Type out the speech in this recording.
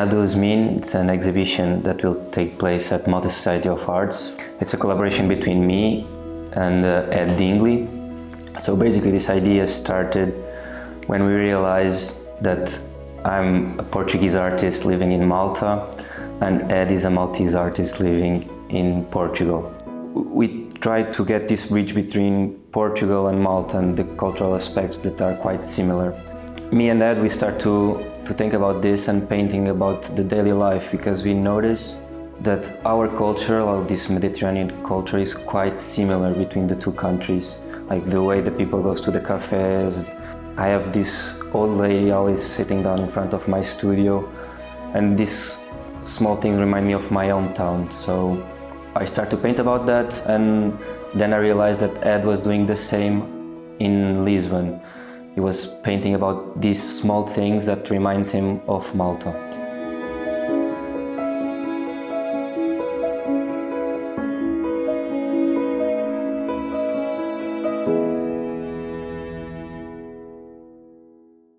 Ngħaddu's Mien, it's an exhibition that will take place at Malta Society of Arts. It's a collaboration between me and Ed Dingli. So basically this idea started when we realized that I'm a Portuguese artist living in Malta and Ed is a Maltese artist living in Portugal. We tried to get this bridge between Portugal and Malta and the cultural aspects that are quite similar. Me and Ed, we start to think about this and painting about the daily life, because we notice that our culture, well, this Mediterranean culture, is quite similar between the two countries. Like the way the people goes to the cafes. I have this old lady always sitting down in front of my studio, and these small things remind me of my hometown. So I start to paint about that, and then I realized that Ed was doing the same in Lisbon. He was painting about these small things that reminds him of Malta.